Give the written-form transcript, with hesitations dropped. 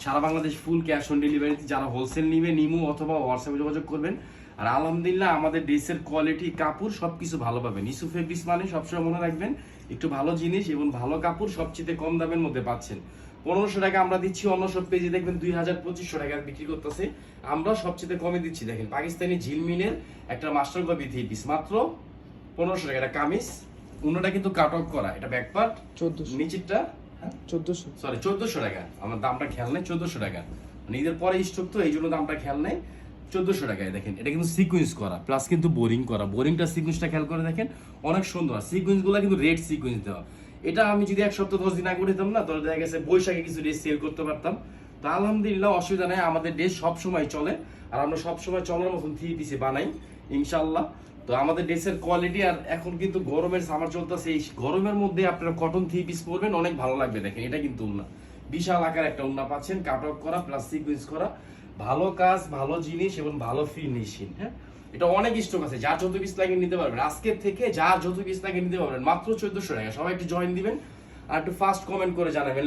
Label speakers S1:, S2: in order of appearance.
S1: Sara Bangladesh full cash on ডেলিভারিতে যারা wholesale নিবে নিমু অথবা হোয়াটসঅ্যাপে যোগাযোগ করবেন। আর আলহামদুলিল্লাহ আমাদের ড্রেসের কোয়ালিটি কাপড় সবকিছু ভালো পাবেন। ইসু ফেব্রিক্স মানে সবসময় মনে রাখবেন একটু ভালো জিনিস এবং ভালো কাপড় সবচেয়ে কম দামের মধ্যে পাচ্ছেন। 1500 টাকা আমরা দিচ্ছি, অন্য সব পেজে দেখবেন 2000-2500 টাকা বিক্রি করতেছে, আমরা সবচেয়ে কমে দিচ্ছি। দেখেন পাকিস্তানি ঝিলমিলের একটা মাস্টার কপি 3 পিস মাত্র 1500 টাকা। এটা কামিজ, অন্যটা কিন্তু কাট অফ করা, এটা ব্যাক পার্ট
S2: 1400,
S1: নিচেরটা
S2: 1400,
S1: সরি 1400 টাকা। আমার দামটা খেয়াল নেই, 1400 টাকা। মানে ঈদের পরে স্টক তো এই জন্য দামটা খেয়াল নেই। 1400 টাকায় দেখেন, এটা কিন্তু সিকোয়েন্স করা প্লাস কিন্তু বোরিং করা। বোরিংটা সিকোয়েন্সটা খেয়াল করে দেখেন অনেক সুন্দর। আর সিকোয়েন্সগুলো কিন্তু রেড সিকোয়েন্স দেওয়া। এটা আমি যদি 1 সপ্তাহ 10 দিন আগে দিতাম না, তাহলে দেখা গেছে বৈশাখে কিছু ড্রেস সেল করতে পারতাম। তো আলহামদুলিল্লাহ অসুবিধা নেই, আমাদের ড্রেস সবসময় চলে আর আমরা সবসময় চলার মতন 3 পিসে বানাই ইনশাল্লাহ। তো আমাদের ড্রেসের কোয়ালিটি, আর এখন কিন্তু গরমের সামার চলতেছে, এই গরমের মধ্যে আপনারা কটন 3 পিস পরবেন অনেক ভালো লাগবে। দেখেন এটা কিন্তু উন্না, বিশাল আকার একটা উন্না পাচ্ছেন, কাট অফ করা প্লাস সিকোয়েন্স করা, ভালো কাজ ভালো জিনিস এবং ভালো ফিনিশিং। হ্যাঁ, এটা অনেক স্টক আছে, যার যত পিস লাগে নিতে পারবেন। আজকের থেকে যার যত পিস লাগে নিতে পারবেন মাত্র 1400 টাকা। সবাই একটু জয়েন দিবেন আর একটু ফাস্ট কমেন্ট করে জানাবেন।